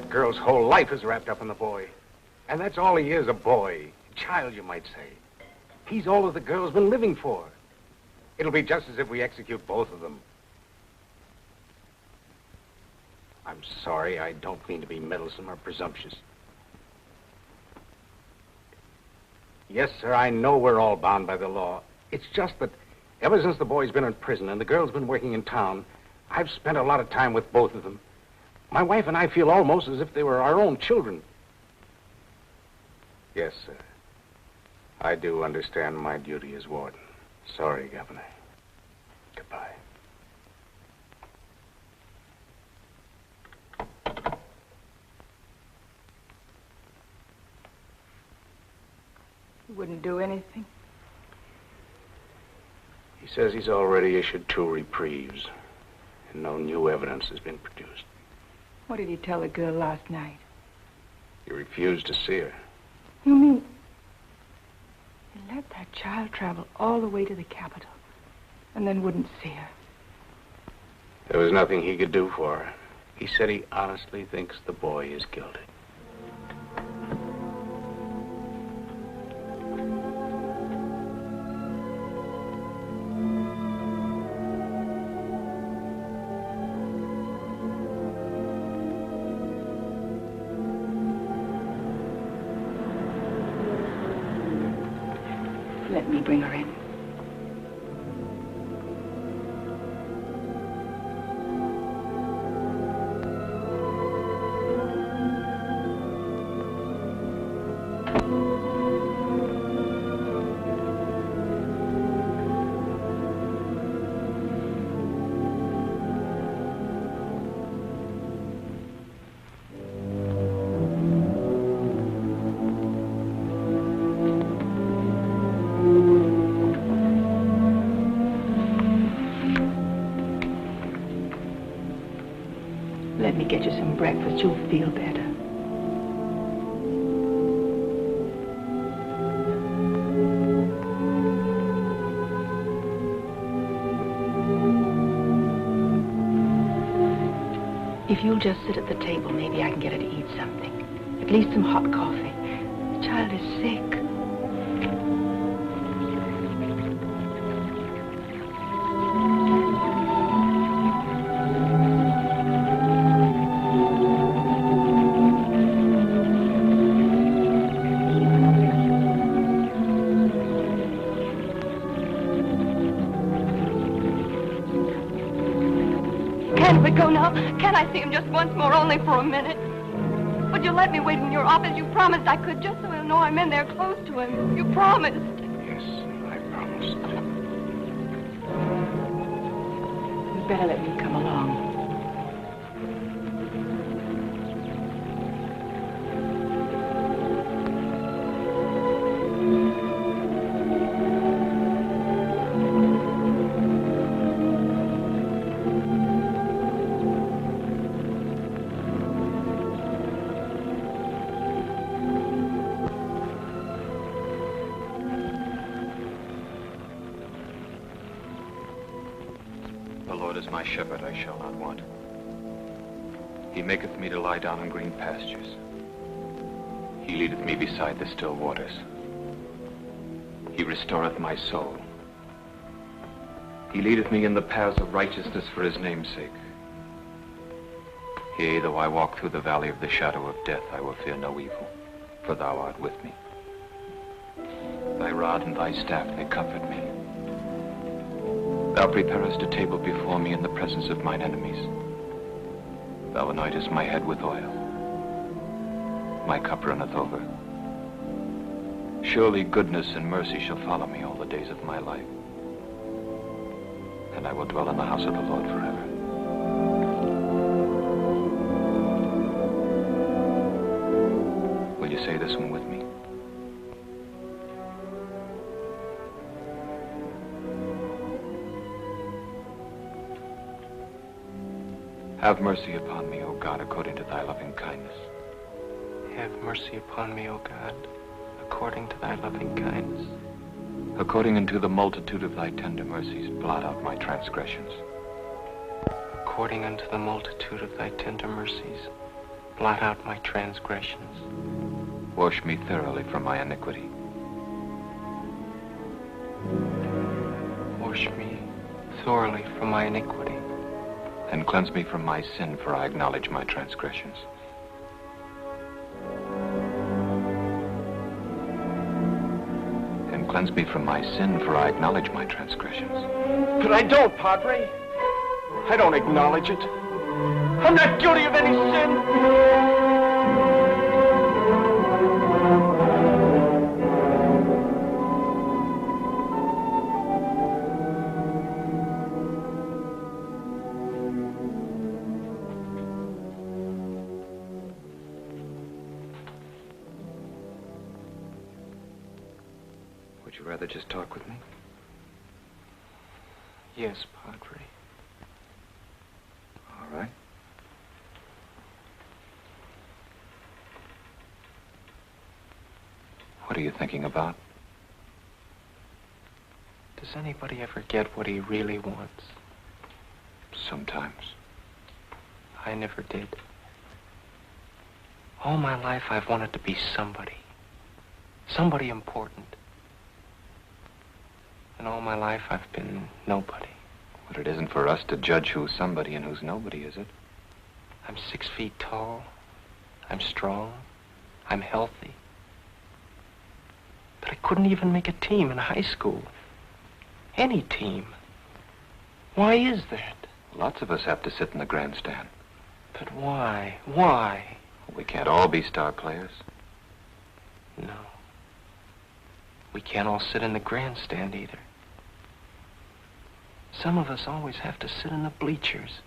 That girl's whole life is wrapped up in the boy. And that's all he is, a boy. A child, you might say. He's all that the girl's been living for. It'll be just as if we execute both of them. I'm sorry, I don't mean to be meddlesome or presumptuous. Yes, sir, I know we're all bound by the law. It's just that ever since the boy's been in prison and the girl's been working in town, I've spent a lot of time with both of them. My wife and I feel almost as if they were our own children. Yes, sir. I do understand my duty as warden. Sorry, Governor. Goodbye. You wouldn't do anything? He says he's already issued 2 reprieves, and no new evidence has been produced. What did he tell the girl last night? He refused to see her. You mean he let that child travel all the way to the capital and then wouldn't see her? There was nothing he could do for her. He said he honestly thinks the boy is guilty. Let me bring her in. Let me get you some breakfast. You'll feel better. If you'll just sit at the table, maybe I can get her to eat something. At least some hot coffee. The child is sick. Can't we go now? Can I see him just once more, only for a minute? Would you let me wait in your office? You promised I could, just so he'll know I'm in there close to him. You promised. Yes, I promised. You'd better let me come along. The Lord is my shepherd, I shall not want. He maketh me to lie down in green pastures. He leadeth me beside the still waters. He restoreth my soul. He leadeth me in the paths of righteousness for his name's sake. Yea, though I walk through the valley of the shadow of death, I will fear no evil, for thou art with me. Thy rod and thy staff, they comfort me. Thou preparest a table before me in the presence of mine enemies. Thou anointest my head with oil. My cup runneth over. Surely goodness and mercy shall follow me all the days of my life. And I will dwell in the house of the Lord forever. Will you say this one with me? Have mercy upon me, O God, according to thy loving kindness. Have mercy upon me, O God, according to thy loving kindness. According unto the multitude of thy tender mercies, blot out my transgressions. According unto the multitude of thy tender mercies, Blot out my transgressions. Wash me thoroughly from my iniquity. Wash me thoroughly from my iniquity. And cleanse me from my sin, for I acknowledge my transgressions. And cleanse me from my sin, for I acknowledge my transgressions. But I don't, Padre. I don't acknowledge it. I'm not guilty of any sin. Would you rather just talk with me? Yes, Padre. All right. What are you thinking about? Does anybody ever get what he really wants? Sometimes. I never did. All my life I've wanted to be somebody. Somebody important. And all my life I've been nobody. But it isn't for us to judge who's somebody and who's nobody, is it? I'm 6 feet tall. I'm strong. I'm healthy. But I couldn't even make a team in high school. Any team. Why is that? Lots of us have to sit in the grandstand. But why? Why? We can't all be star players. No. We can't all sit in the grandstand either. Some of us always have to sit in the bleachers.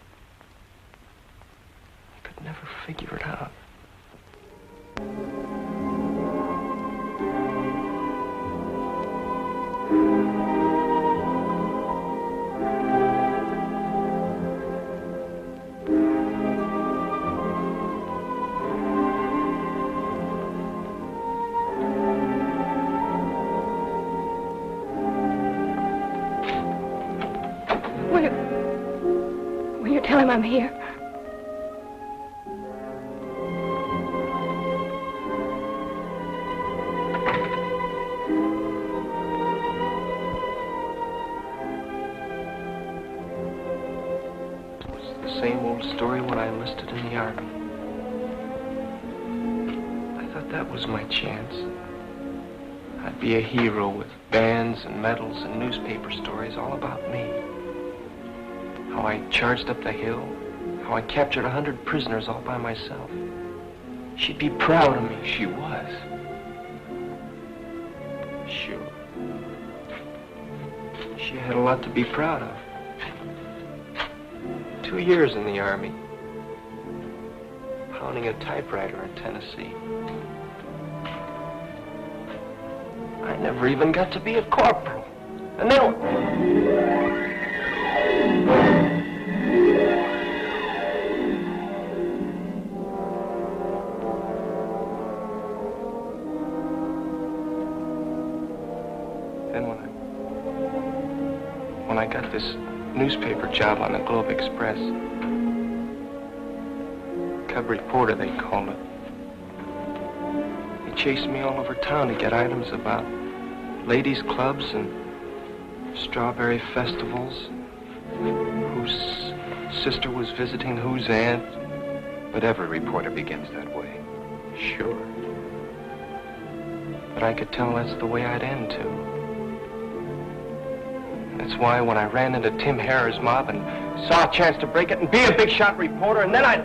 I could never figure it out. Will you tell him I'm here? It's the same old story when I enlisted in the Army. I thought that was my chance. I'd be a hero with bands and medals and newspaper stories all about me. How I charged up the hill, how I captured 100 prisoners all by myself. She'd be proud of me. She was. Sure. She had a lot to be proud of. 2 years in the Army. Pounding a typewriter in Tennessee. I never even got to be a corporal. And then... Then when I got this newspaper job on the Globe Express, cub reporter they called it. They chased me all over town to get items about ladies' clubs and strawberry festivals, whose sister was visiting whose aunt. But every reporter begins that way. Sure. But I could tell that's the way I'd end, too. That's why when I ran into Tim Harrer's mob and saw a chance to break it and be a big shot reporter, and then I'd...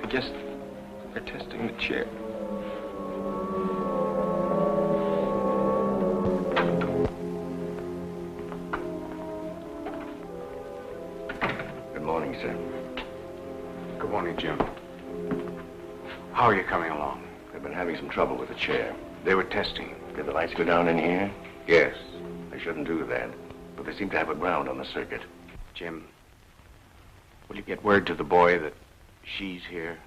I guess they're testing the chair. Good morning, Jim. How are you coming along? They've been having some trouble with the chair. They were testing. Did the lights go down in here? Yes. They shouldn't do that, but they seem to have a ground on the circuit. Jim, will you get word to the boy that she's here?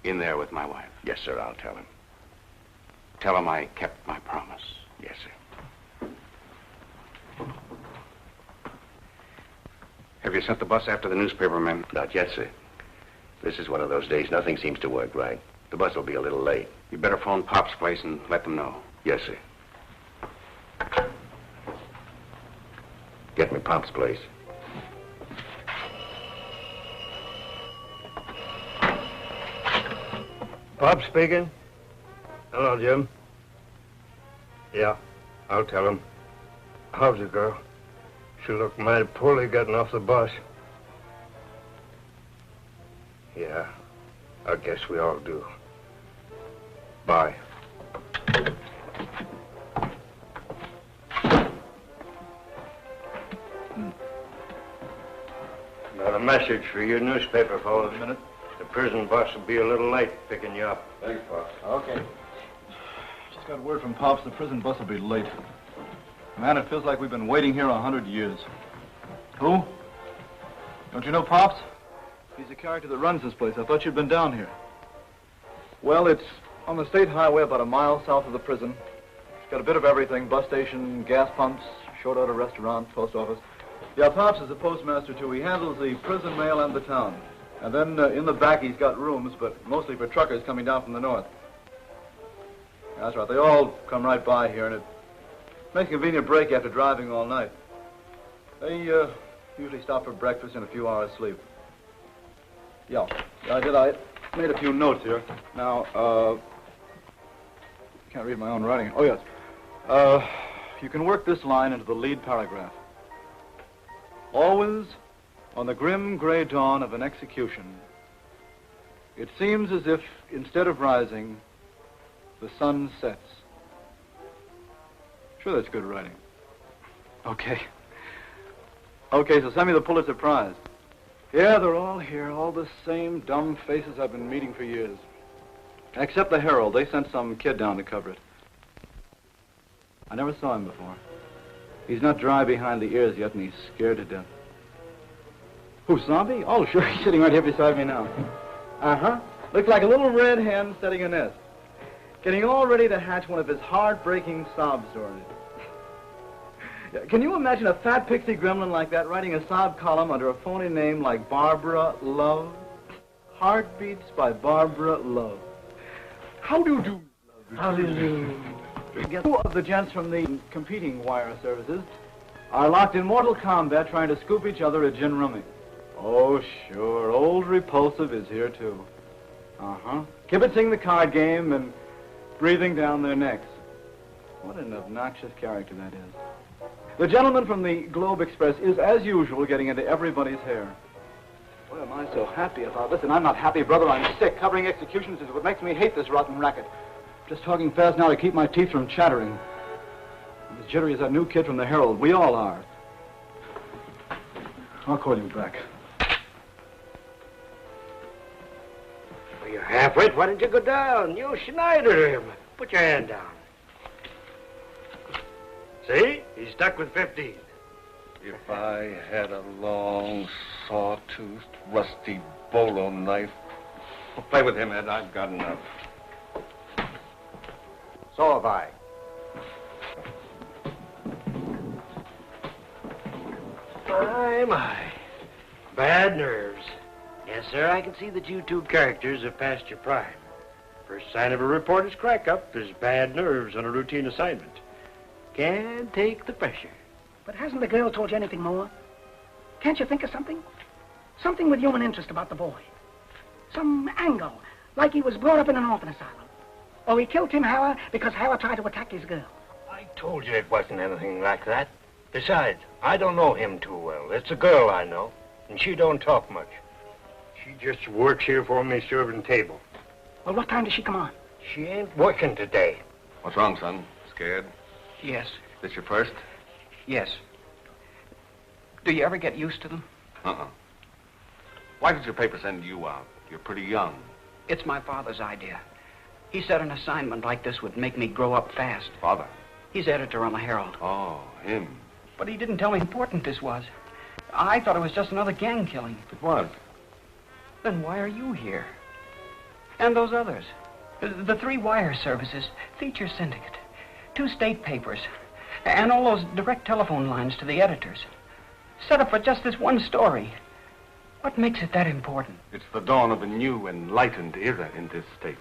in there with my wife. Yes, sir, I'll tell him. Tell him I kept my promise. Yes, sir. Have you sent the bus after the newspaper men? Not yet, sir. This is one of those days nothing seems to work right. The bus will be a little late. You better phone Pop's place and let them know. Yes, sir. Get me Pop's place. Pop speaking. Hello, Jim. Yeah, I'll tell him. How's the girl? She looked mighty poorly getting off the bus. Yeah, I guess we all do. Bye. Got a message for your newspaper fellow. A minute. The prison bus will be a little late picking you up. Thanks, Pops. Okay. Just got word from Pops the prison bus will be late. Man, it feels like we've been waiting here 100 years. Who? Don't you know Pops? He's the character that runs this place. I thought you'd been down here. Well, it's on the state highway about a mile south of the prison. It's got a bit of everything. Bus station, gas pumps, short order restaurant, post office. Yeah, Pops is the postmaster, too. He handles the prison mail and the town. And then in the back, he's got rooms, but mostly for truckers coming down from the north. That's right. They all come right by here, and it makes a convenient break after driving all night. They usually stop for breakfast and a few hours sleep. Yeah, I did. I made a few notes here. Now, can't read my own writing. Oh, yes. You can work this line into the lead paragraph. Always, on the grim gray dawn of an execution, it seems as if, instead of rising, the sun sets. Sure, that's good writing. Okay. Okay, so send me the Pulitzer Prize. Yeah, they're all here, all the same dumb faces I've been meeting for years. Except the Herald. They sent some kid down to cover it. I never saw him before. He's not dry behind the ears yet, and he's scared to death. Who, Zombie? Oh, sure, he's sitting right here beside me now. Uh-huh. Looks like a little red hen setting a nest. Getting all ready to hatch one of his heart-breaking sob stories. Can you imagine a fat pixie gremlin like that writing a sob column under a phony name like Barbara Love? Heartbeats by Barbara Love. How do you do? How do you do? Two of the gents from the competing wire services are locked in mortal combat trying to scoop each other at gin rummy. Oh, sure. Old Repulsive is here, too. Uh-huh. Kibitzing the card game and breathing down their necks. What an obnoxious character that is. The gentleman from the Globe Express is, as usual, getting into everybody's hair. Boy, am I so happy about this. And I'm not happy, brother. I'm sick. Covering executions is what makes me hate this rotten racket. Just talking fast now to keep my teeth from chattering. I'm as jittery as that new kid from the Herald. We all are. I'll call you back. Well, you're half-wit. Why don't you go down? You Schneider him. Put your hand down. See? He's stuck with 15. If I had a long, saw-toothed, rusty bolo knife. Play with him, Ed. I've got enough. So have I. My. Bad nerves. Yes, sir, I can see that you two characters have passed your prime. First sign of a reporter's crack-up, there's bad nerves on a routine assignment. Can't take the pressure. But hasn't the girl told you anything more? Can't you think of something? Something with human interest about the boy. Some angle, like he was brought up in an orphan asylum. Or he killed Tim Howard because Howard tried to attack his girl. I told you it wasn't anything like that. Besides, I don't know him too well. It's a girl I know, and she don't talk much. She just works here for me serving table. Well, what time does she come on? She ain't working today. What's wrong, son? Scared? Yes. This your first? Yes. Do you ever get used to them? Uh-uh. Why did your paper send you out? You're pretty young. It's my father's idea. He said an assignment like this would make me grow up fast. Father? He's editor on the Herald. Oh, him. But he didn't tell me how important this was. I thought it was just another gang killing. It was. Then why are you here? And those others. The 3 wire services, feature syndicate, 2 state papers, and all those direct telephone lines to the editors. Set up for just this one story. What makes it that important? It's the dawn of a new, enlightened era in this state.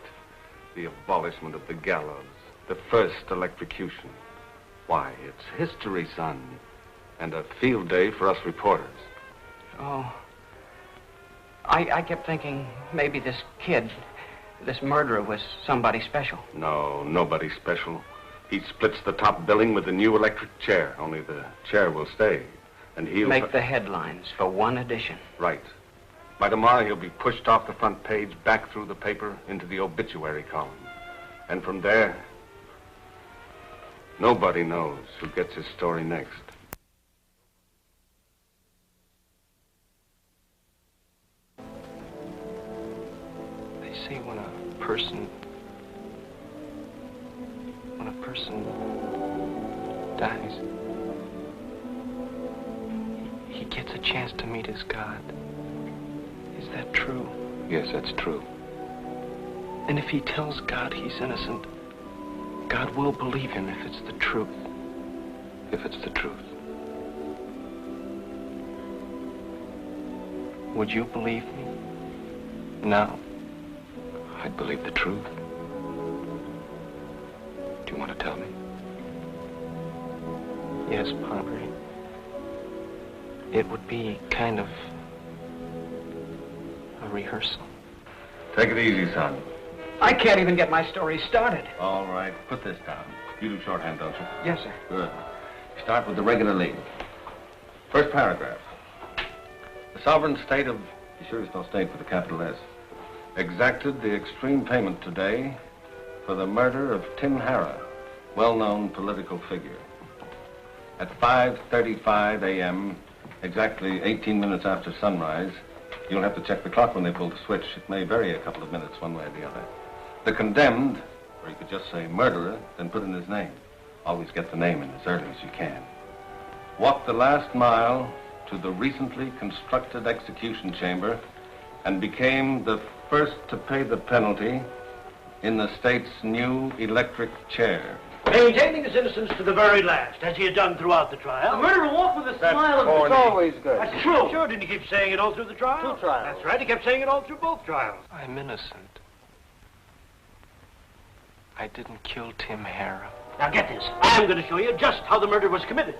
The abolishment of the gallows, the first electrocution. Why, it's history, son, and a field day for us reporters. Oh. I kept thinking maybe this kid, this murderer, was somebody special. No, nobody special. He splits the top billing with the new electric chair, only the chair will stay. And he'll... Make the headlines for one edition. Right. By tomorrow, he'll be pushed off the front page, back through the paper, into the obituary column. And from there, nobody knows who gets his story next. They say when a person dies, he gets a chance to meet his God. Is that true? Yes, that's true. And if he tells God he's innocent, God will believe him if it's the truth. If it's the truth. Would you believe me? Now? I'd believe the truth. Do you want to tell me? Yes, Padre. It would be kind of a rehearsal. Take it easy, son. I can't even get my story started. All right, put this down. You do shorthand, don't you? Yes, sir. Good. Start with the regular lead. First paragraph. The sovereign state of... You sure there's no state with a capital S? Exacted the extreme payment today for the murder of Tim Harrah, well-known political figure. At 5:35 a.m., exactly 18 minutes after sunrise, you'll have to check the clock when they pull the switch. It may vary a couple of minutes one way or the other. The condemned, or you could just say murderer, then put in his name. Always get the name in as early as you can. Walked the last mile to the recently constructed execution chamber and became the first to pay the penalty in the state's new electric chair. Maintaining his innocence to the very last, as he had done throughout the trial. The murderer walked with a smile of... corny. It's always good. That's true. Sure, didn't he keep saying it all through the trial? 2 trials. That's right, he kept saying it all through both trials. I'm innocent. I didn't kill Tim Harrah. Now get this. I'm going to show you just how the murder was committed.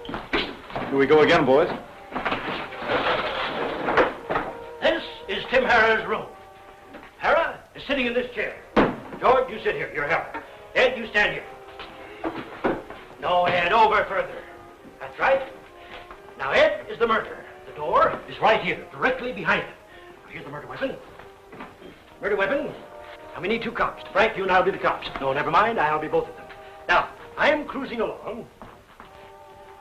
Here we go again, boys. This is Tim Harrah's room. Harrah is sitting in this chair. George, you sit here. You're Harrah. Ed, you stand here. No, Ed, over further. That's right. Now, Ed is the murderer. The door is right here, directly behind him. Now, here's the murder weapon. Murder weapon. Now, we need 2 cops. Frank, you and I'll be the cops. No, never mind. I'll be both of them. Now, I am cruising along.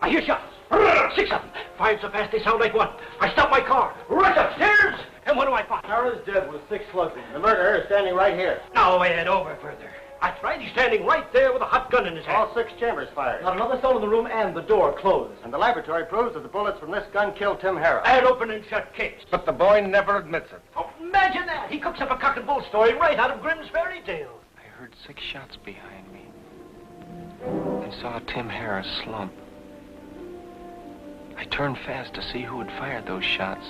I hear shots. 6 of them. Fired so fast they sound like one. I stop my car. Rush upstairs. And what do I find? Harrah's dead with 6 slugs in him. The murderer is standing right here. Now, Ed, over further. That's right. He's standing right there with a hot gun in his hand. All 6 chambers fired. Not another soul in the room, and the door closed. And the laboratory proves that the bullets from this gun killed Tim Harrah. An open and shut case. But the boy never admits it. Oh, imagine that. He cooks up a cock and bull story right out of Grimm's fairy tales. I heard 6 shots behind me and saw Tim Harrah slump. I turned fast to see who had fired those shots,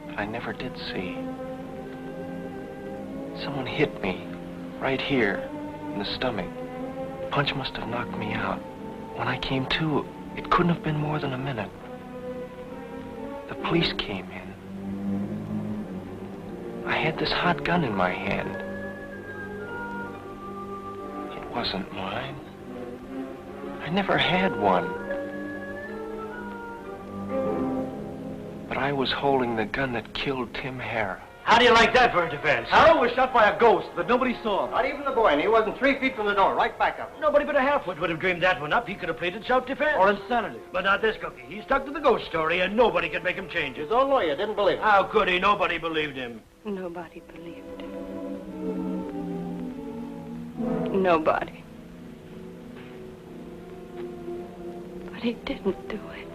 but I never did see. Someone hit me right here in the stomach. The punch must have knocked me out. When I came to, it couldn't have been more than a minute. The police came in. I had this hot gun in my hand. It wasn't mine. I never had one. But I was holding the gun that killed Tim Harrah. How do you like that for a defense? Harrah was shot by a ghost that nobody saw. Not even the boy, and he wasn't 3 feet from the door, right back of him. Nobody but a half-wit would have dreamed that one up. He could have pleaded self-defense. Or insanity. But not this cookie. He stuck to the ghost story, and nobody could make him change it. His own lawyer didn't believe him. How could he? Nobody believed him. Nobody believed him. Nobody. But he didn't do it.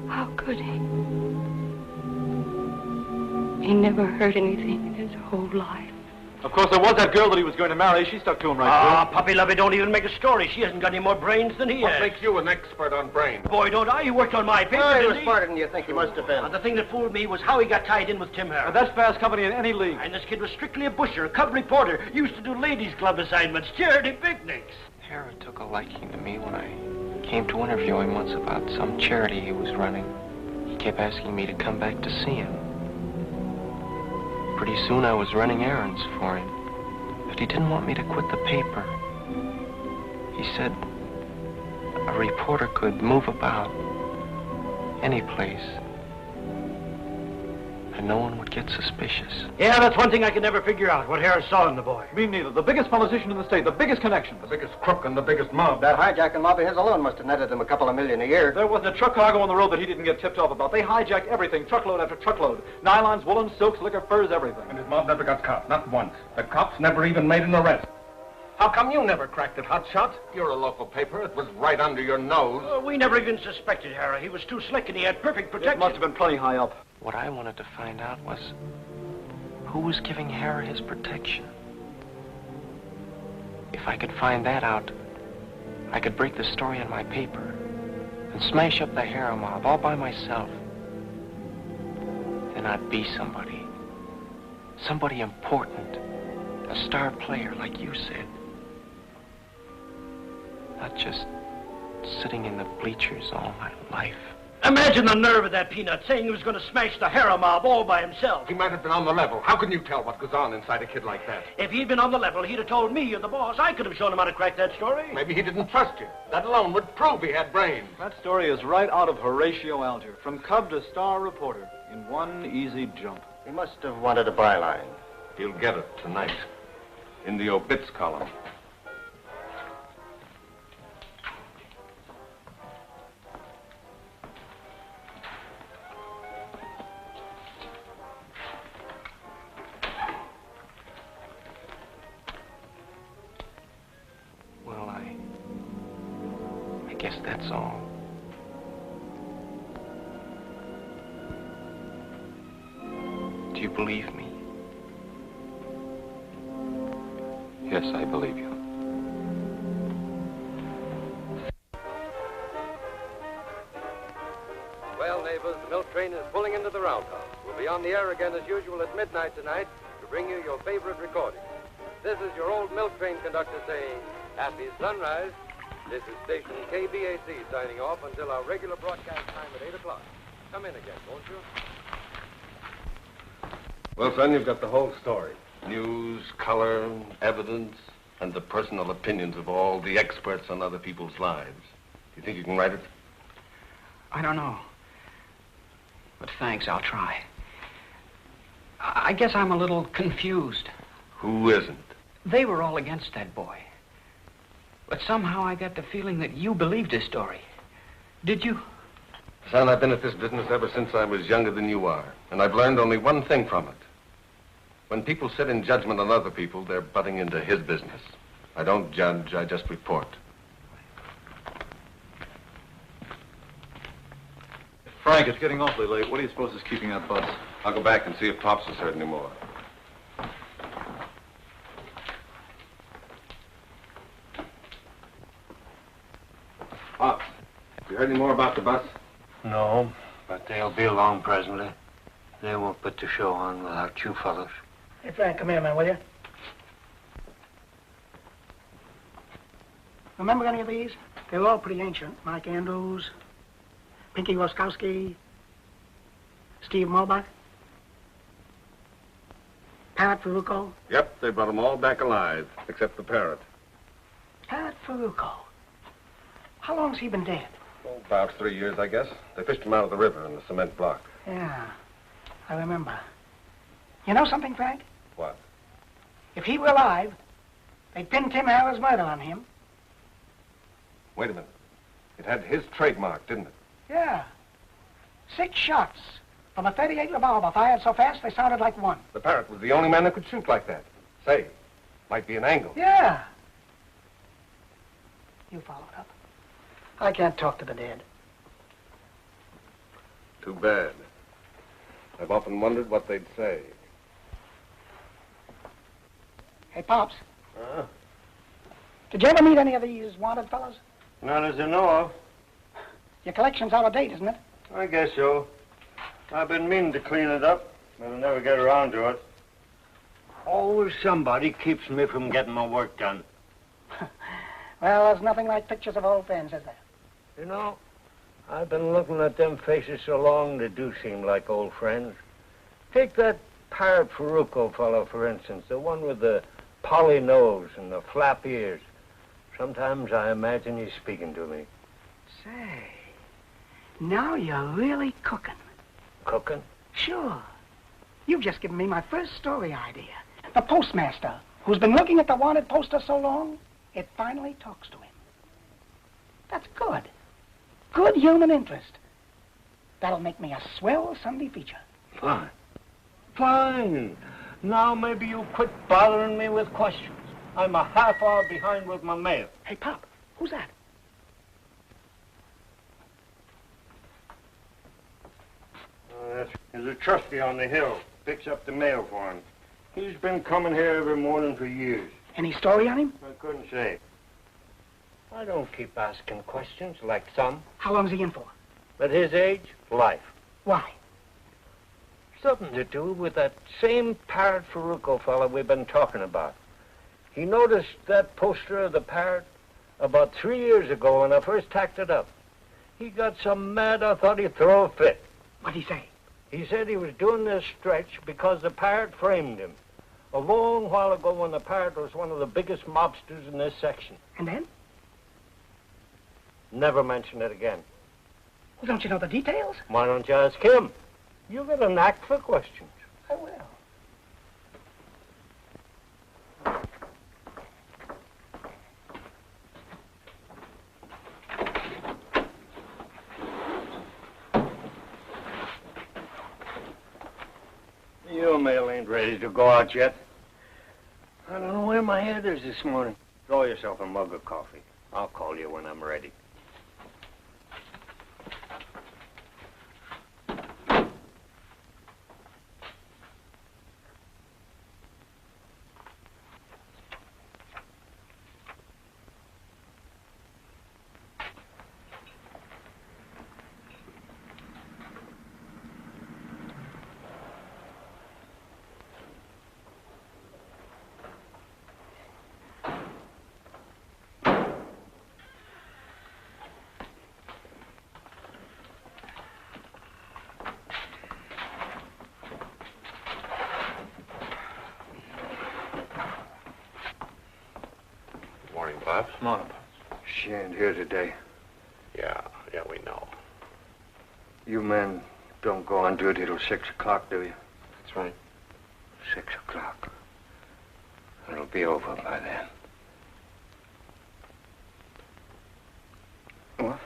How could he? He never heard anything in his whole life. Of course, there was that girl that he was going to marry. She stuck to him right Ah, through. Puppy Lovey, don't even make a story. She hasn't got any more brains than he What has. makes you an expert on brains? Boy, don't I. You worked on my paper, Oh, he didn't was he? smarter than you think he must have been. The thing that fooled me was how he got tied in with Tim Harris. That's fast company in any league. And this kid was strictly a busher, a cub reporter. Used to do ladies' club assignments, charity picnics. Parrot took a liking to me when I came to interview him once about some charity he was running. He kept asking me to come back to see him. Pretty soon I was running errands for him. But he didn't want me to quit the paper. He said a reporter could move about any place and no one would get suspicious. Yeah, that's one thing I could never figure out, what Harris saw in the boy. Me neither. The biggest politician in the state, the biggest connection. The biggest crook and the biggest mob. That hijacking mob of his alone must have netted him a couple of million a year. There wasn't a truck cargo on the road that he didn't get tipped off about. They hijacked everything, truckload after truckload. Nylons, woolens, silks, liquor, furs, everything. And his mob never got caught, not once. The cops never even made an arrest. How come you never cracked it, Hotshot? You're a local paper. It was right under your nose. We never even suspected Harris. He was too slick and he had perfect protection. It must have been plenty high up. What I wanted to find out was who was giving Harris his protection. If I could find that out, I could break the story in my paper and smash up the Harris mob all by myself. Then I'd be somebody. Somebody important. A star player, like you said. Not just sitting in the bleachers all my life. Imagine the nerve of that peanut saying he was going to smash the Harris mob all by himself. He might have been on the level. How can you tell what goes on inside a kid like that? If he'd been on the level, he'd have told me, you're the boss. I could have shown him how to crack that story. Maybe he didn't trust you. That alone would prove he had brains. That story is right out of Horatio Alger, from cub to star reporter, in one easy jump. He must have wanted a byline. He'll get it tonight. In the obits column. Well, I guess that's all. Do you believe me? Yes, I believe you. Well, neighbors, the milk train is pulling into the roundhouse. We'll be on the air again as usual at midnight tonight to bring you your favorite recordings. This is your old milk train conductor saying, happy sunrise. This is station KBAC signing off until our regular broadcast time at 8 o'clock. Come in again, won't you? Well, son, you've got the whole story. News, color, evidence, and the personal opinions of all the experts on other people's lives. Do you think you can write it? I don't know. But thanks, I'll try. I guess I'm a little confused. Who isn't? They were all against that boy. But somehow I got the feeling that you believed his story. Did you? Son, I've been at this business ever since I was younger than you are. And I've learned only one thing from it. When people sit in judgment on other people, they're butting into his business. I don't judge, I just report. Frank, it's getting awfully late. What do you suppose is keeping that bus? I'll go back and see if Pops has heard any more. Pops, have you heard any more about the bus? No, but they'll be along presently. They won't put the show on without you fellows. Hey, Frank, come here, man, will you? Remember any of these? They were all pretty ancient. Mike Andrews, Pinky Woskowski, Steve Mulbach, Parrot Farucco. Yep, they brought them all back alive, except the Parrot. Parrot Farucco. How long's he been dead? Oh, about 3 years, I guess. They fished him out of the river in the cement block. Yeah, I remember. You know something, Frank? What? If he were alive, they'd pin Tim Harris' murder on him. Wait a minute. It had his trademark, didn't it? Yeah. 6 shots from a .38 revolver fired so fast they sounded like one. The Parrot was the only man that could shoot like that. Say, might be an angle. Yeah. You followed up. I can't talk to the dead. Too bad. I've often wondered what they'd say. Hey, Pops. Huh? Did you ever meet any of these wanted fellows? Not as I know of. Your collection's out of date, isn't it? I guess so. I've been meaning to clean it up, but I'll never get around to it. Always somebody keeps me from getting my work done. Well, there's nothing like pictures of old friends, is there? You know, I've been looking at them faces so long, they do seem like old friends. Take that Parrot Farucco fellow, for instance, the one with the poly nose and the flap ears. Sometimes I imagine he's speaking to me. Say, now you're really cooking. Cooking? Sure. You've just given me my first story idea. The postmaster, who's been looking at the wanted poster so long, it finally talks to him. That's good. Good human interest. That'll make me a swell Sunday feature. Fine. Fine. Now maybe you'll quit bothering me with questions. I'm a half hour behind with my mail. Hey, Pop, who's that? There's a trustee on the hill. Picks up the mail for him. He's been coming here every morning for years. Any story on him? I couldn't say. I don't keep asking questions like some. How long's he in for? At his age, life. Why? Something to do with that same Parrot Farucco fella we've been talking about. He noticed that poster of the Parrot about 3 years ago when I first tacked it up. He got so mad I thought he'd throw a fit. What'd he say? He said he was doing this stretch because the Parrot framed him. A long while ago when the Parrot was one of the biggest mobsters in this section. And then? Never mention it again. Well, don't you know the details? Why don't you ask him? You got a knack for questions. I will. Your mail ain't ready to go out yet. I don't know where my head is this morning. Draw yourself a mug of coffee. I'll call you when I'm ready. Bob? Morning, She ain't here today. Yeah, we know. You men don't go on duty till 6 o'clock, do you? That's right. 6 o'clock. It'll be over by then. What?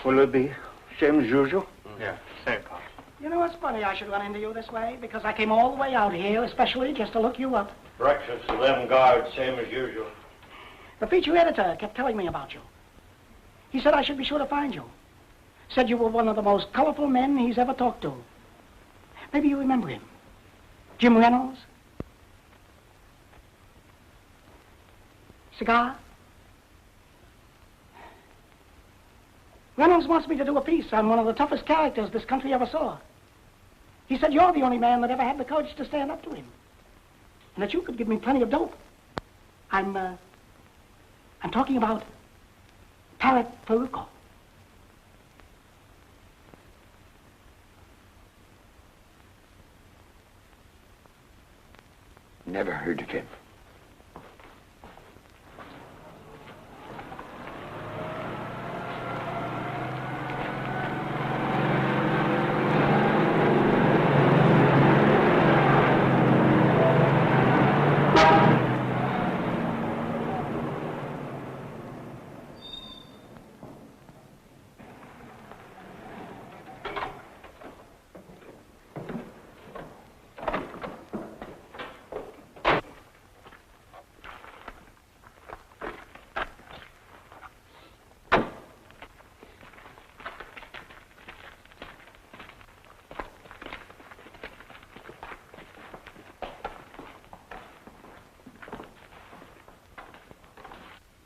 Will it be same as usual? Yeah, same, Pop. You know, it's funny I should run into you this way, because I came all the way out here, especially just to look you up. Breakfast, 11 guards, same as usual. The feature editor kept telling me about you. He said I should be sure to find you. Said you were one of the most colorful men he's ever talked to. Maybe you remember him. Jim Reynolds? Cigar? Reynolds wants me to do a piece on one of the toughest characters this country ever saw. He said you're the only man that ever had the courage to stand up to him. And that you could give me plenty of dope. I'm talking about Parrot Farucco. Never heard of him.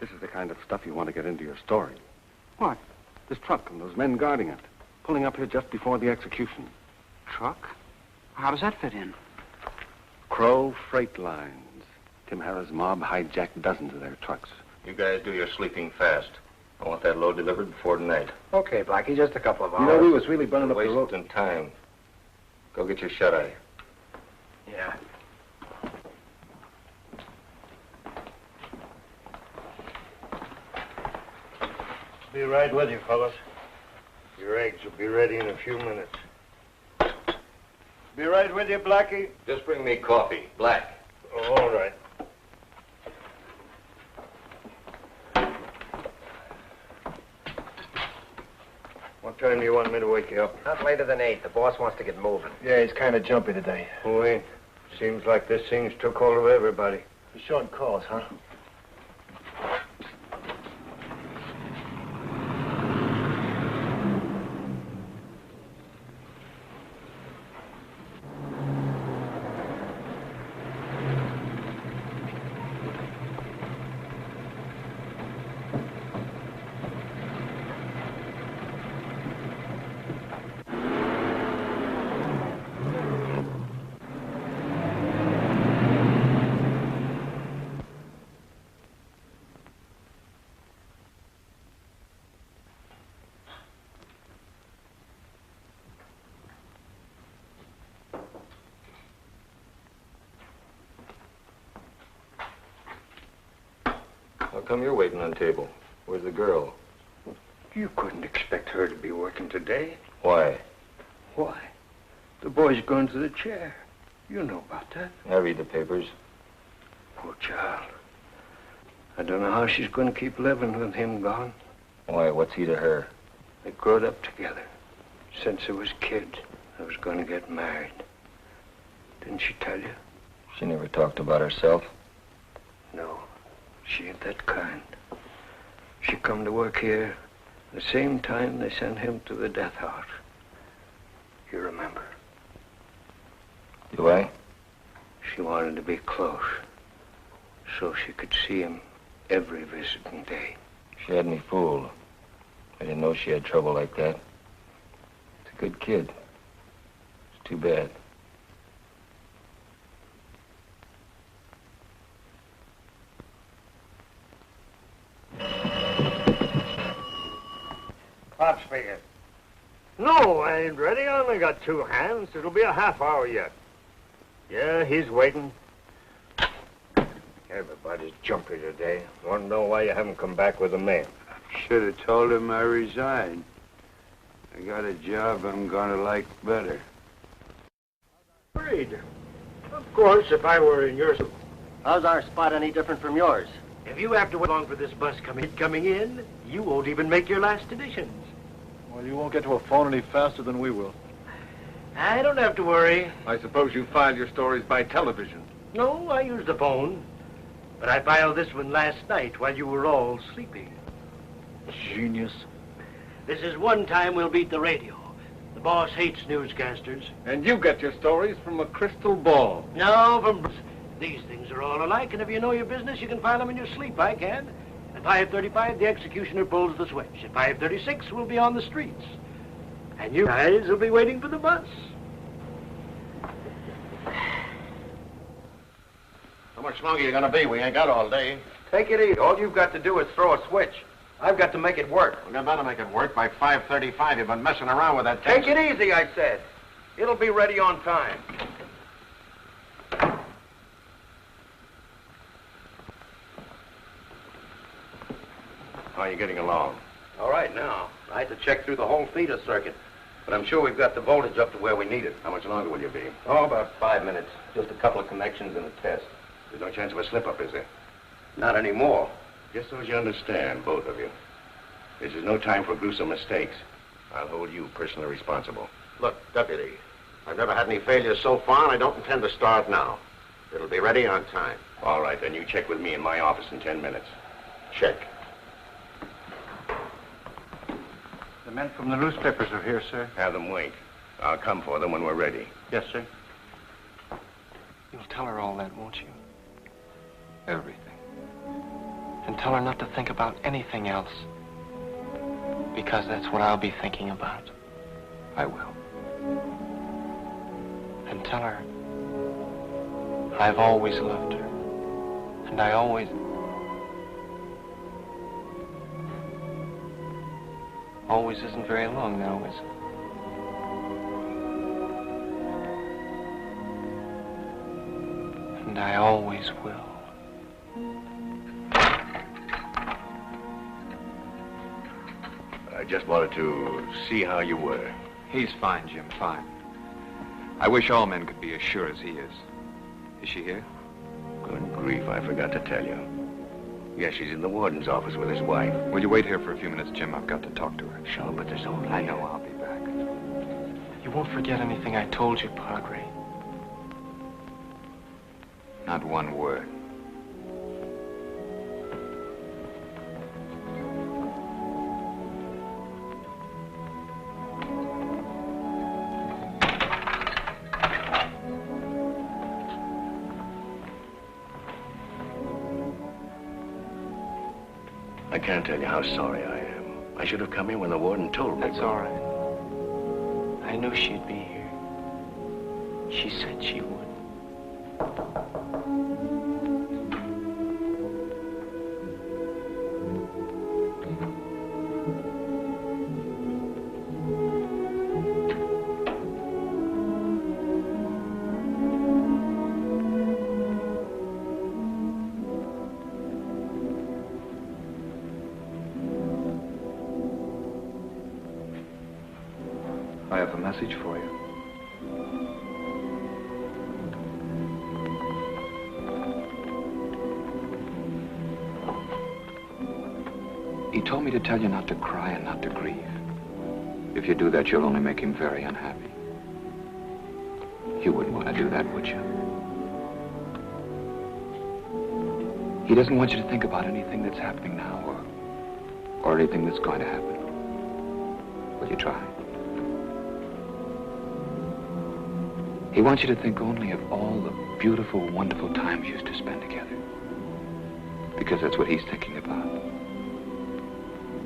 This is the kind of stuff you want to get into your story. What? This truck and those men guarding it. Pulling up here just before the execution. Truck? How does that fit in? Crow Freight Lines. Tim Harrah's mob hijacked dozens of their trucks. You guys do your sleeping fast. I want that load delivered before tonight. Okay, Blackie, just a couple of hours. You know, we was really burning up the road. Wasting time. Go get your shut-eye. Yeah. Be right with you, fellas. Your eggs will be ready in a few minutes. Be right with you, Blackie. Just bring me coffee, black. Oh, all right. What time do you want me to wake you up? Not later than 8. The boss wants to get moving. Yeah, he's kind of jumpy today. Oh, ain't. Seems like this thing's took hold of everybody. He's short calls, huh? How come you're waiting on table? Where's the girl? You couldn't expect her to be working today. Why? Why? The boy's going to the chair. You know about that. I read the papers. Poor child. I don't know how she's going to keep living with him gone. Why, what's he to her? They growed up together. Since they was kids, I was going to get married. Didn't she tell you? She never talked about herself. No, she ain't that kind. She come to work here the same time they sent him to the death house. You remember? Do I? She wanted to be close, so she could see him every visiting day. She had me fooled. I didn't know she had trouble like that. It's a good kid. It's too bad. Pop speaking. No, I ain't ready. I only got 2 hands. It'll be a half hour yet. Yeah, he's waiting. Everybody's jumpy today. Want to know why you haven't come back with the mail? Should have told him I resigned. I got a job I'm gonna like better. Agreed. Of course, if I were in your... How's our spot any different from yours? If you have to wait long for this bus coming in, you won't even make your last editions. Well, you won't get to a phone any faster than we will. I don't have to worry. I suppose you filed your stories by television. No, I use the phone. But I filed this one last night while you were all sleeping. Genius. This is one time we'll beat the radio. The boss hates newscasters. And you get your stories from a crystal ball. No, from... These things are all alike, and if you know your business, you can file them in your sleep. I can. At 5:35, the executioner pulls the switch. At 5:36, we'll be on the streets. And you guys will be waiting for the bus. How much longer you gonna be? We ain't got all day. Take it easy. All you've got to do is throw a switch. I've got to make it work. We're gonna make it work by 5:35. You've been messing around with that thing. Take it easy, I said. It'll be ready on time. How are you getting along? All right now. I had to check through the whole feeder circuit. But I'm sure we've got the voltage up to where we need it. How much longer will you be? Oh, about 5 minutes. Just a couple of connections and a test. There's no chance of a slip-up, is there? Not anymore. Just so as you understand, both of you. This is no time for gruesome mistakes. I'll hold you personally responsible. Look, Deputy, I've never had any failures so far, and I don't intend to start now. It'll be ready on time. All right, then you check with me in my office in 10 minutes. Check. The men from the newspapers are here, sir. Have them wait. I'll come for them when we're ready. Yes, sir. You'll tell her all that, won't you? Everything. And tell her not to think about anything else. Because that's what I'll be thinking about. I will. And tell her I've always loved her. And I always... Always isn't very long now, is it? And I always will. I just wanted to see how you were. He's fine, Jim, fine. I wish all men could be as sure as he is. Is she here? Good grief, I forgot to tell you. Yes, she's in the warden's office with his wife. Will you wait here for a few minutes, Jim? I've got to talk to her. Sure, but there's only... I know, I'll be back. You won't forget anything I told you, Padre. Not one word. I can't tell you how sorry I am. I should have come in when the warden told me. That's all right. I knew she'd be here. She said she would. I have a message for you. He told me to tell you not to cry and not to grieve. If you do that, you'll only make him very unhappy. You wouldn't want to do that, would you? He doesn't want you to think about anything that's happening now or anything that's going to happen. Will you try? He wants you to think only of all the beautiful, wonderful times you used to spend together. Because that's what he's thinking about.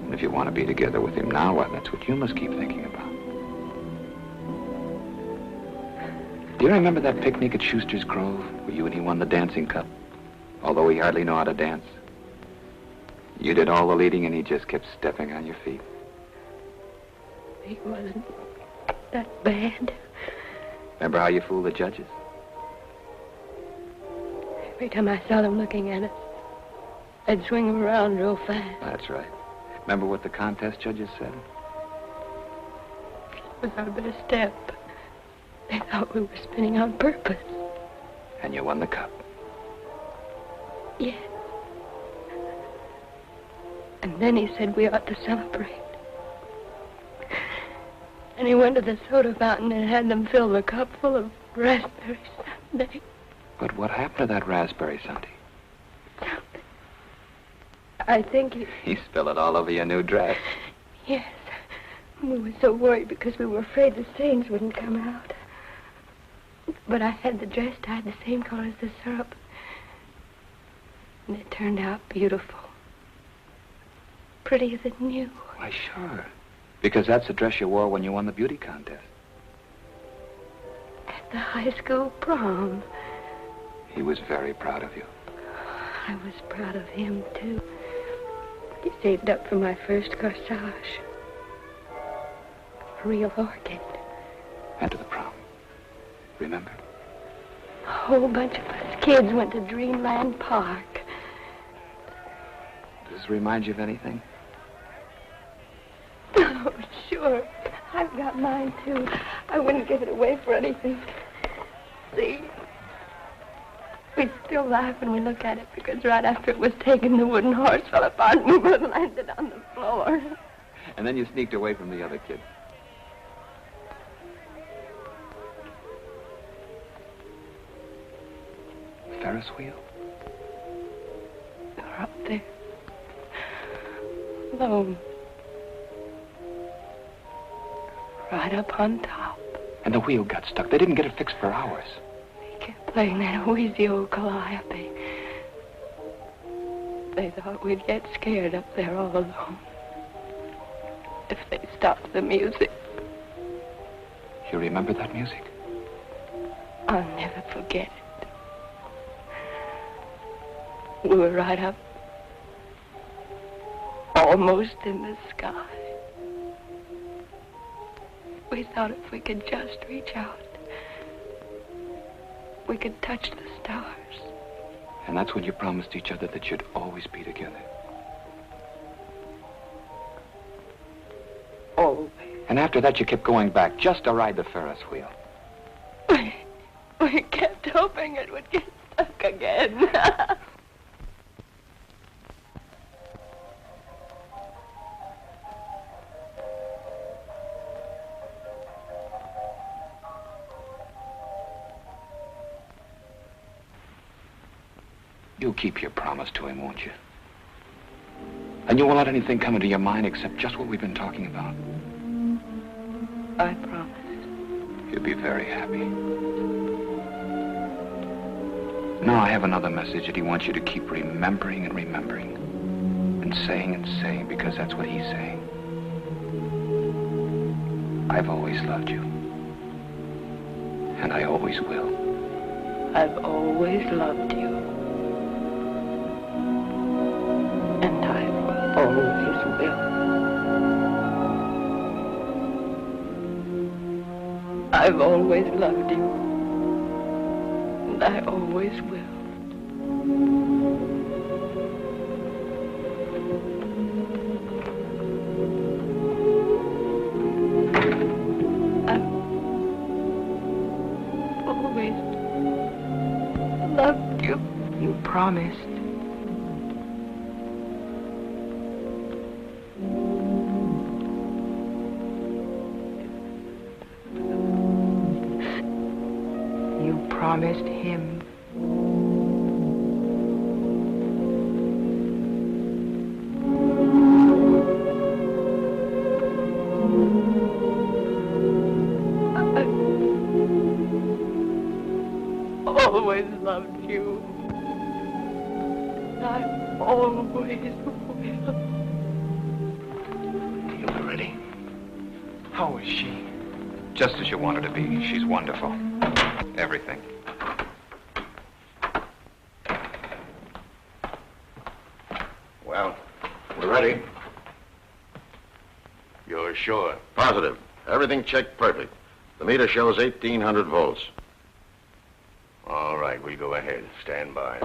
And if you want to be together with him now, well, that's what you must keep thinking about. Do you remember that picnic at Schuster's Grove where you and he won the dancing cup? Although he hardly knew how to dance. You did all the leading and he just kept stepping on your feet. He wasn't that bad. Remember how you fooled the judges? Every time I saw them looking at us, I'd swing them around real fast. That's right. Remember what the contest judges said? Without a bit of step, they thought we were spinning on purpose. And you won the cup. Yes. And then he said we ought to celebrate. And he went to the soda fountain and had them fill the cup full of raspberry sundae. But what happened to that raspberry sundae? I think he... He spilled it all over your new dress. Yes. We were so worried because we were afraid the stains wouldn't come out. But I had the dress dyed the same color as the syrup. And it turned out beautiful. Prettier than new. Why, sure. Because that's the dress you wore when you won the beauty contest. At the high school prom. He was very proud of you. I was proud of him, too. He saved up for my first corsage. A real orchid. And to the prom. Remember? A whole bunch of us kids went to Dreamland Park. Does this remind you of anything? Oh, sure. I've got mine, too. I wouldn't give it away for anything. See? We still laugh when we look at it because right after it was taken, the wooden horse fell apart and we both landed on the floor. And then you sneaked away from the other kids. Ferris wheel? They're up there. Alone. Right up on top. And the wheel got stuck. They didn't get it fixed for hours. They kept playing that wheezy old calliope. They thought we'd get scared up there all alone. If they stopped the music. You remember that music? I'll never forget it. We were right up, almost in the sky. We thought if we could just reach out, we could touch the stars. And that's when you promised each other that you'd always be together. Always. And after that, you kept going back just to ride the Ferris wheel. We kept hoping it would get stuck again. You'll keep your promise to him, won't you? And you won't let anything come into your mind except just what we've been talking about. I promise. You'll be very happy. Now I have another message that he wants you to keep remembering and remembering. And saying, because that's what he's saying. I've always loved you. And I always will. I've always loved you. And I always will. I've always loved you. And I always will. I've always loved you. You promised. Promised him. I've always loved you. I always will. You ready? How is she? Just as you want her to be. She's wonderful. Everything. Well, we're ready. You're sure? Positive. Everything checked perfect. The meter shows 1,800 volts. All right, we'll go ahead. Stand by.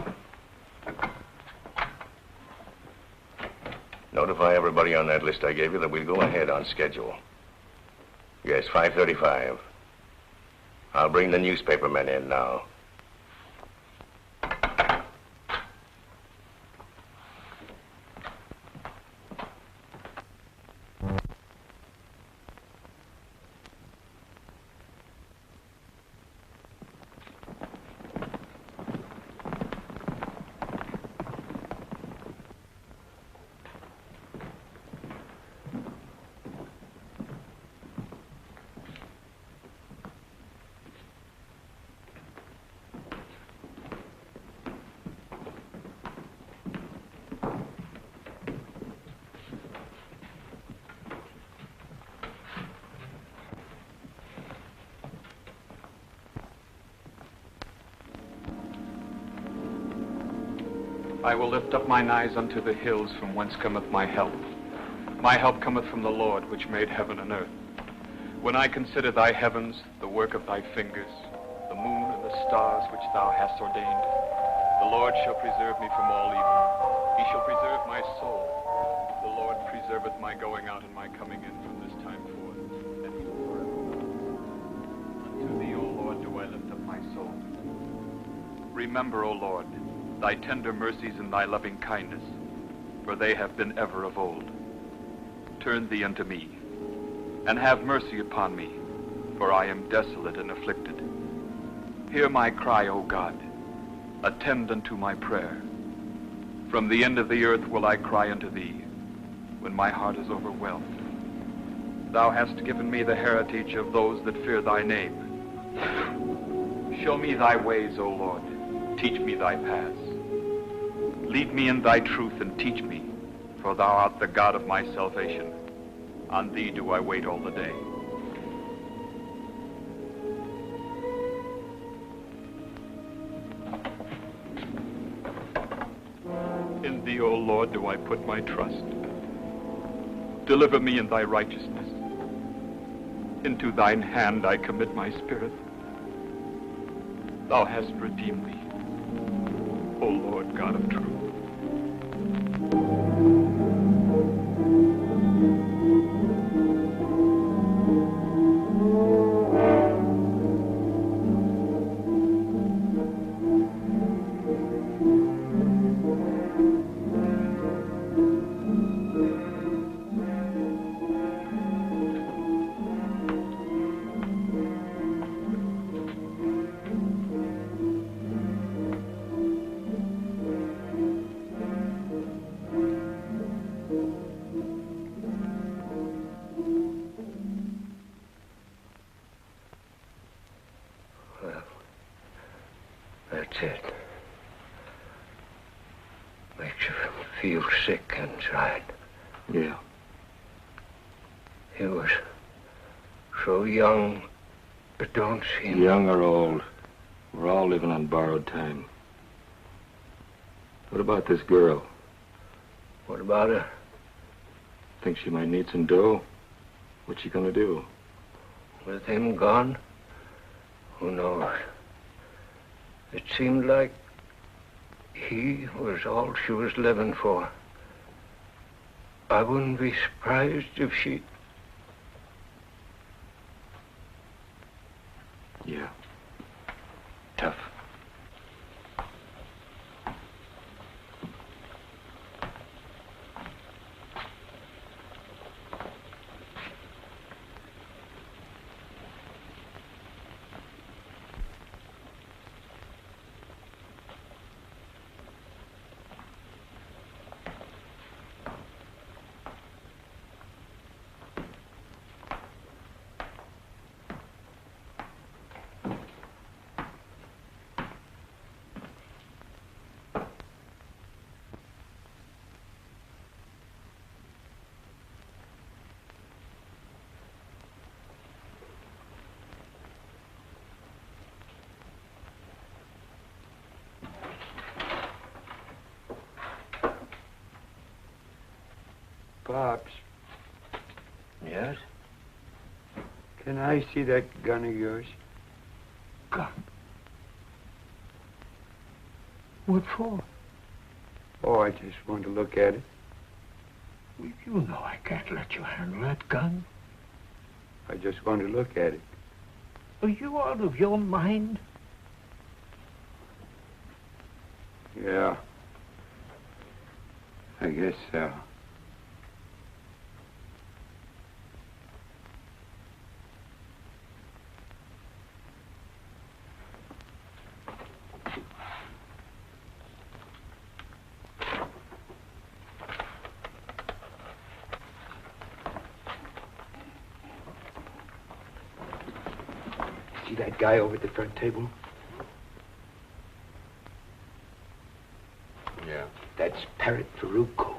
Notify everybody on that list I gave you that we'll go ahead on schedule. Yes, 5:35. I'll bring the newspaper men in now. I will lift up mine eyes unto the hills, from whence cometh my help. My help cometh from the Lord, which made heaven and earth. When I consider thy heavens, the work of thy fingers, the moon and the stars which thou hast ordained, the Lord shall preserve me from all evil. He shall preserve my soul. The Lord preserveth my going out and my coming in from this time forth, and even forever. Unto thee, O Lord, do I lift up my soul. Remember, O Lord, thy tender mercies and thy loving kindness, for they have been ever of old. Turn thee unto me, and have mercy upon me, for I am desolate and afflicted. Hear my cry, O God. Attend unto my prayer. From the end of the earth will I cry unto thee, when my heart is overwhelmed. Thou hast given me the heritage of those that fear thy name. Show me thy ways, O Lord. Teach me thy paths. Lead me in thy truth and teach me, for thou art the God of my salvation. On thee do I wait all the day. In thee, O Lord, do I put my trust. Deliver me in thy righteousness. Into thine hand I commit my spirit. Thou hast redeemed me, O Lord God of truth. That's it. Makes you feel sick inside. Yeah. He was so young, it don't seem... Young or old, we're all living on borrowed time. What about this girl? What about her? Think she might need some dough? What's she gonna do? With him gone? Who knows? It seemed like he was all she was living for. I wouldn't be surprised if she... Yeah. Tough. Pops. Yes? Can I see that gun of yours? Gun? What for? Oh, I just want to look at it. Well, you know I can't let you handle that gun. I just want to look at it. Are you out of your mind? Yeah. I guess so. See that guy over at the front table? Yeah. That's Parrot Farucco.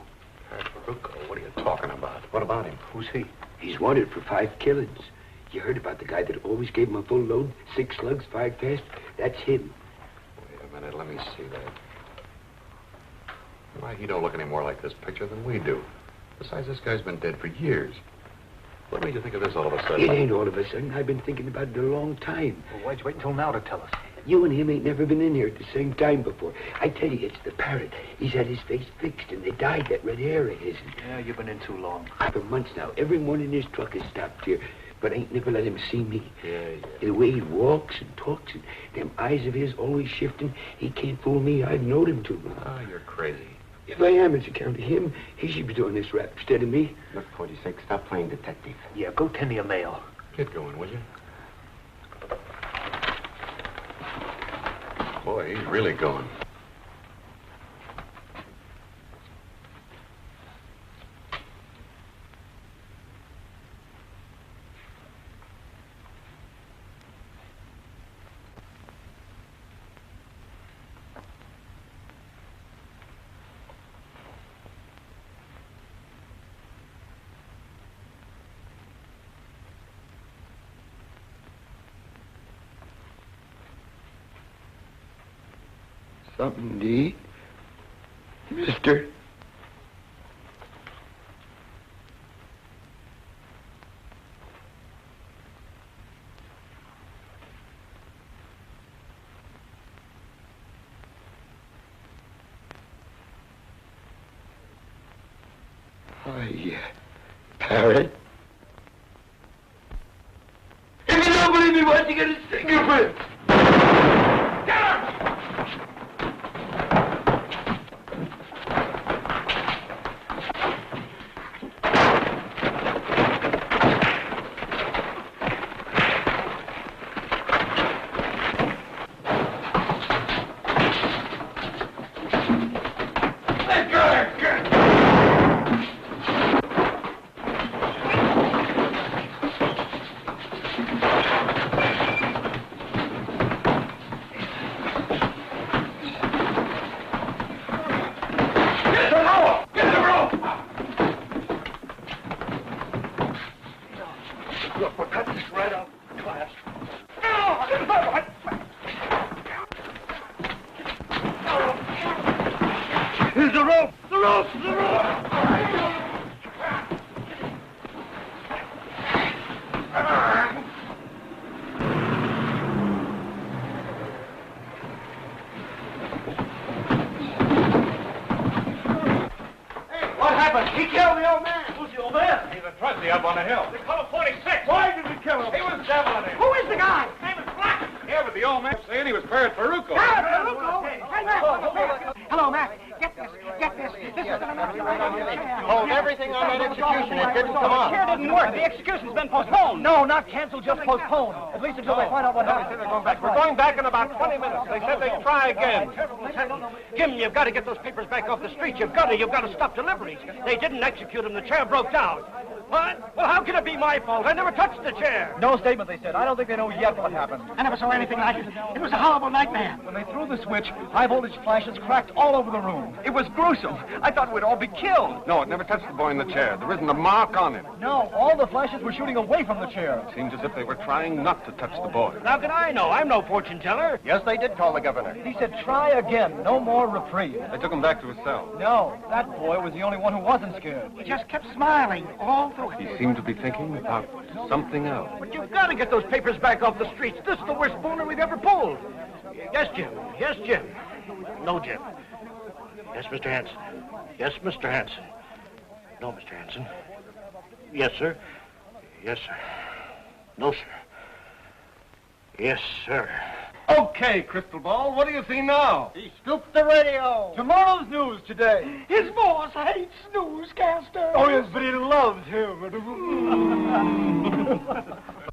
Farucco, what are you talking about? What about him? Who's he? He's wanted for 5 killings. You heard about the guy that always gave him a full load, 6 slugs, 5 fast? That's him. Wait a minute, let me see that. Why, he don't look any more like this picture than we do. Besides, this guy's been dead for years. What made you think of this all of a sudden? It ain't all of a sudden. I've been thinking about it a long time. Well, why'd you wait until now to tell us? You and him ain't never been in here at the same time before. I tell you, it's the Parrot. He's had his face fixed, and they dyed that red hair of his. Yeah, you've been in too long. For months now. Every morning his truck has stopped here, but I ain't never let him see me. Yeah. The way he walks and talks, and them eyes of his always shifting, he can't fool me. I've known him too long. Ah, you're crazy. If I am, it's account of him. He should be doing this rap instead of me. Look, 46, stop playing detective. Yeah, go tend to your mail. Get going, will you? Boy, he's really going. Something to eat? Mister? Hi, Parrot. If you don't believe me, why don't you get his fingerprints? He killed the old man. Who's the old man? He's a trusty up on the hill. They call him 46. Why did he kill him? He was deviling him. Who is the guy? His name is Black. Yeah, but the old man saying he was Parrot Farucco. Parrot Farucco? Hey, Mac. Hello, Mac. Get this. This is an American right on your chair. Hold everything on that execution. It didn't come on. The chair didn't work. The execution's been postponed. No, not canceled, just postponed. At least until they find out what happened. They're going back. We're going back in about 20 minutes. They said they'd try again. Jim, you've got to get those papers back off the street. You've got to stop deliveries. They didn't execute them. The chair broke down. What? Well, how can it be my fault? I never touched the chair. No statement, they said. I don't think they know yet what happened. I never saw anything like it. It was a horrible nightmare. When they threw the switch, high-voltage flashes cracked all over the room. It was gruesome. I thought we'd all be killed. No, it never touched the boy in the chair. There isn't a mark on it. No, all the flashes were shooting away from the chair. It seems as if they were trying not to touch the boy. How can I know? I'm no fortune teller. Yes, they did call the governor. He said, try again. No more reprieve. They took him back to his cell. No, that boy was the only one who wasn't scared. He just kept smiling all through it. He seemed to be thinking about something else. But you've got to get those papers back off the streets. This is the worst boner we've ever pulled. Yes, Jim. Yes, Jim. No, Jim. Yes, Mr. Hanson. Yes, Mr. Hanson. No, Mr. Hanson. Yes, sir. Yes, sir. No, sir. Yes, sir. Okay, Crystal Ball, what do you see now? He scooped the radio. Tomorrow's news today. His boss hates newscasters. Oh, yes, but he loves him.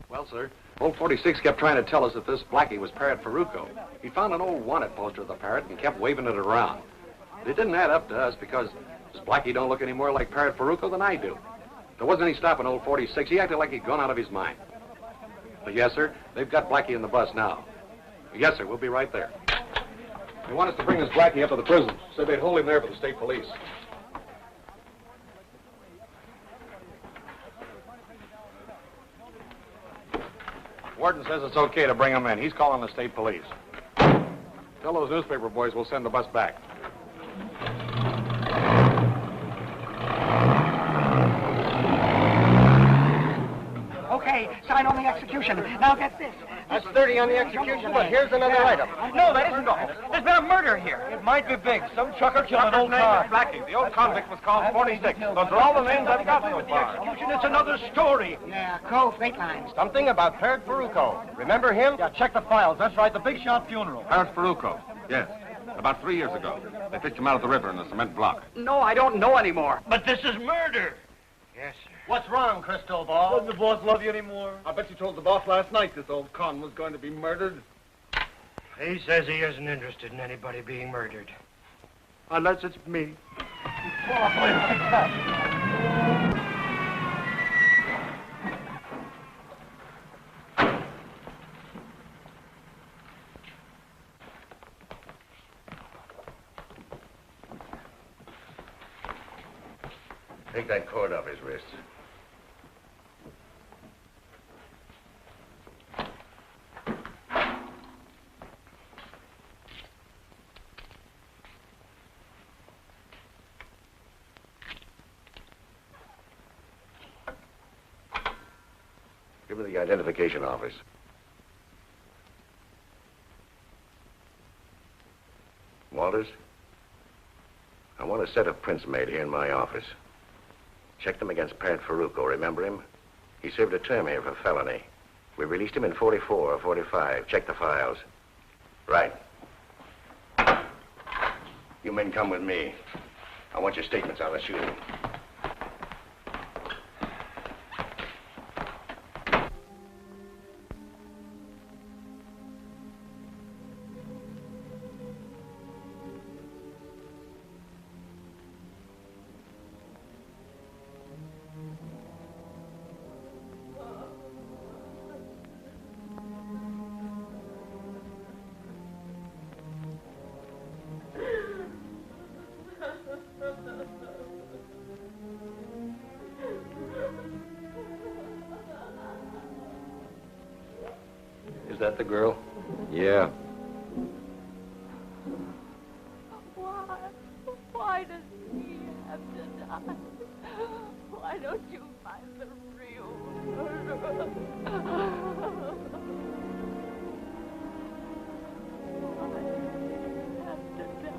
Well, sir, old 46 kept trying to tell us that this Blackie was Parrot Farucco. He found an old wanted poster of the Parrot and kept waving it around. But it didn't add up to us because this Blackie don't look any more like Parrot Farucco than I do. There wasn't any stopping old 46. He acted like he'd gone out of his mind. But yes, sir, they've got Blackie in the bus now. Yes, sir, we'll be right there. They want us to bring this Blackie up to the prison. Said they'd hold him there for the state police. Warden says it's okay to bring him in. He's calling the state police. Tell those newspaper boys we'll send the bus back. Okay, sign on the execution. Now get this. That's 30 on the execution, but here's another item. No, that isn't all. There's been a murder here. It might be big. Some trucker killed an old car. Blackie. The old convict was called 46. Those are all the names I've got so far. Execution, it's another story. Yeah, Cove, freight lines. Something about Parrot Farucco. Remember him? Yeah, check the files. That's right, the big shot funeral. Parrot Farucco. Yes. About 3 years ago. They fished him out of the river in a cement block. No, I don't know anymore. But this is murder. Yes, sir. What's wrong, Crystal Ball? Doesn't the boss love you anymore? I bet you told the boss last night this old con was going to be murdered. He says he isn't interested in anybody being murdered. Unless it's me. Take that cord off his wrist. Give me the identification office. Walters, I want a set of prints made here in my office. Check them against Parrot Farucco. Remember him? He served a term here for felony. We released him in 44 or 45. Check the files. Right. You men come with me. I want your statements on the shooting. Is that the girl? Yeah. Why does he have to die? Why don't you find the real murderer? Why have to die?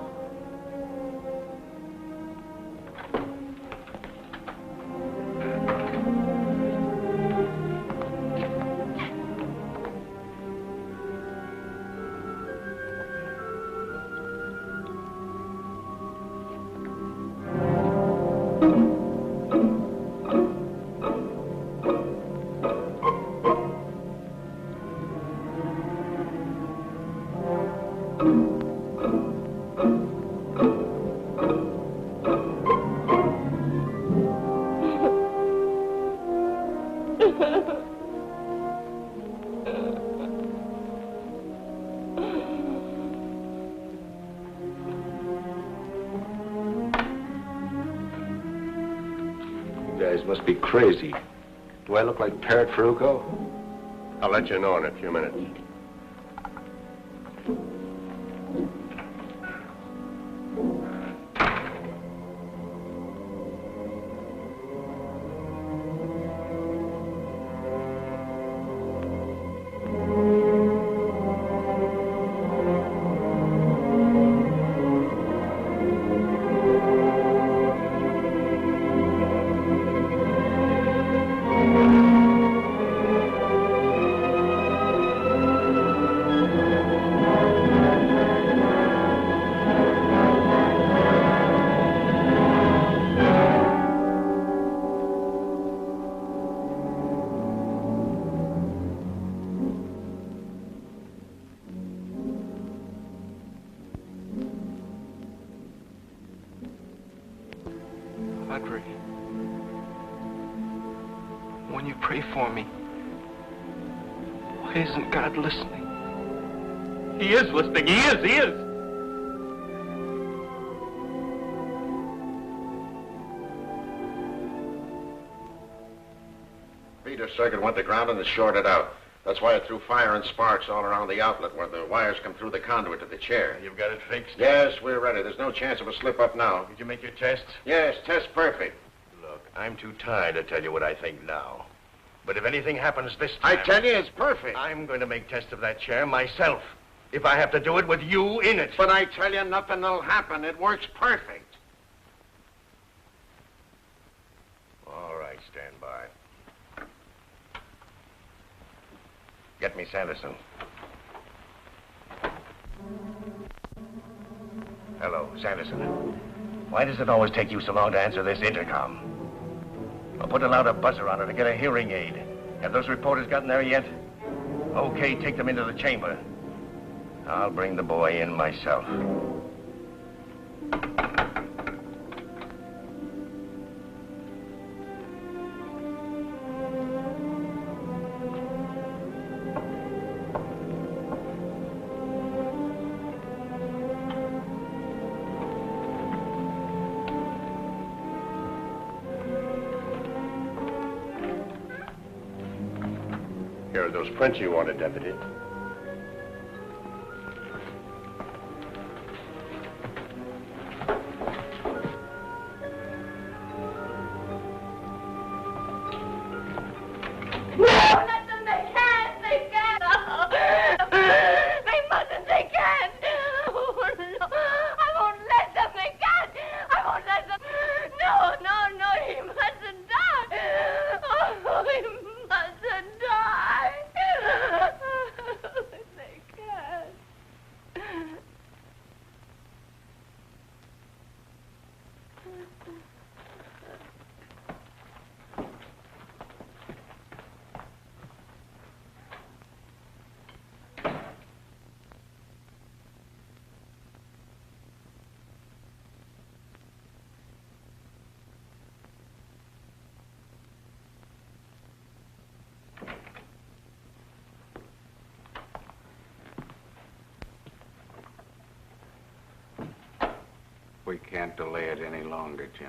You guys must be crazy. Do I look like Parrot Farucco? I'll let you know in a few minutes. Audrey, when you pray for me, why isn't God listening? He is listening. He is. Feeder circuit went to ground and is shorted out. That's why it threw fire and sparks all around the outlet where the wires come through the conduit to the chair. You've got it fixed? Yes, we're ready. There's no chance of a slip-up now. Did you make your tests? Yes, test perfect. Look, I'm too tired to tell you what I think now. But if anything happens this time... I tell you, it's perfect. I'm going to make tests of that chair myself. If I have to do it with you in it. But I tell you, nothing will happen. It works perfect. All right, stand by. Get me Sanderson. Hello, Sanderson. Why does it always take you so long to answer this intercom? I'll put a louder buzzer on it to get a hearing aid. Have those reporters gotten there yet? Okay, take them into the chamber. I'll bring the boy in myself. Here are those prints you wanted, Deputy. No, not we can't delay it any longer, Jim.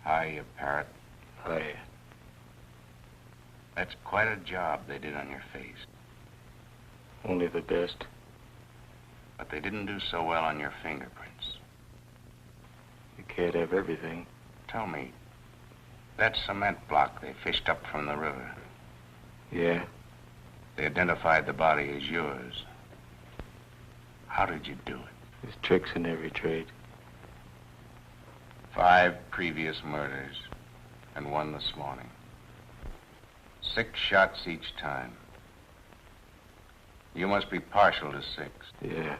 Hiya, Parrot. Hiya. That's quite a job they did on your face. Only the best. But they didn't do so well on your fingerprints. You can't have everything. Tell me, that cement block they fished up from the river, Yeah? they identified the body as yours. How did you do it? There's tricks in every trade. 5 previous murders, and 1 this morning. 6 shots each time. You must be partial to 6. Yeah.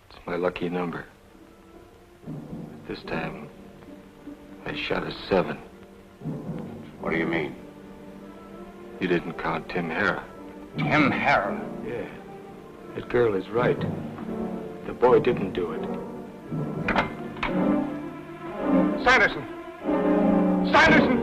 It's my lucky number. This time, I shot a 7. What do you mean? You didn't count Tim Hara. Tim Hara? Yeah. That girl is right. The boy didn't do it. Sanderson! Sanderson!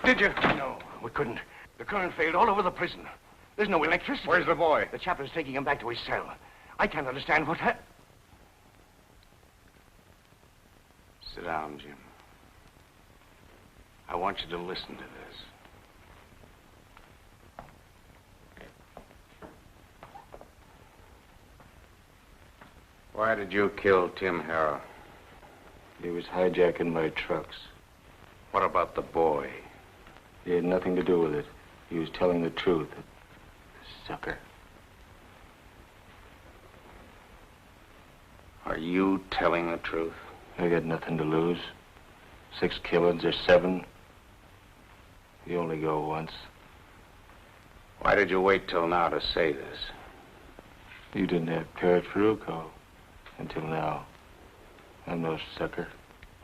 Did you? No, we couldn't. The current failed all over the prison. There's no electricity. Where's the boy? The chaplain's taking him back to his cell. I can't understand what happened. Sit down, Jim. I want you to listen to this. Why did you kill Tim Hara? He was hijacking my trucks. What about the boy? He had nothing to do with it. He was telling the truth. Sucker. Are you telling the truth? I got nothing to lose. 6 killings or 7. You only go once. Why did you wait till now to say this? You didn't have Parrot Farucco until now. I'm no sucker.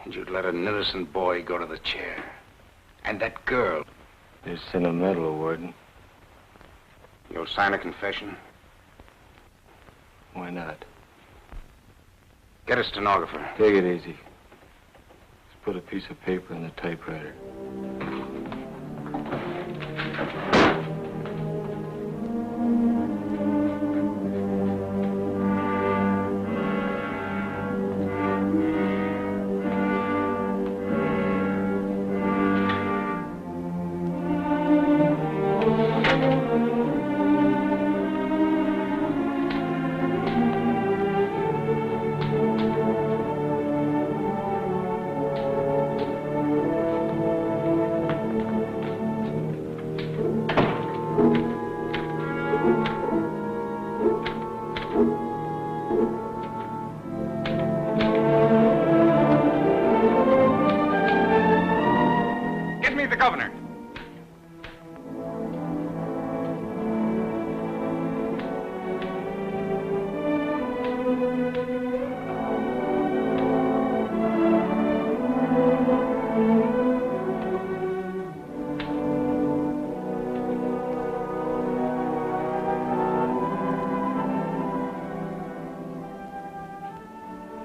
And you'd let an innocent boy go to the chair. And that girl. They're sentimental, Warden. You'll sign a confession? Why not? Get a stenographer. Take it easy. Just put a piece of paper in the typewriter.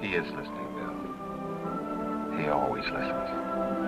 He is listening, Bill. He always listens.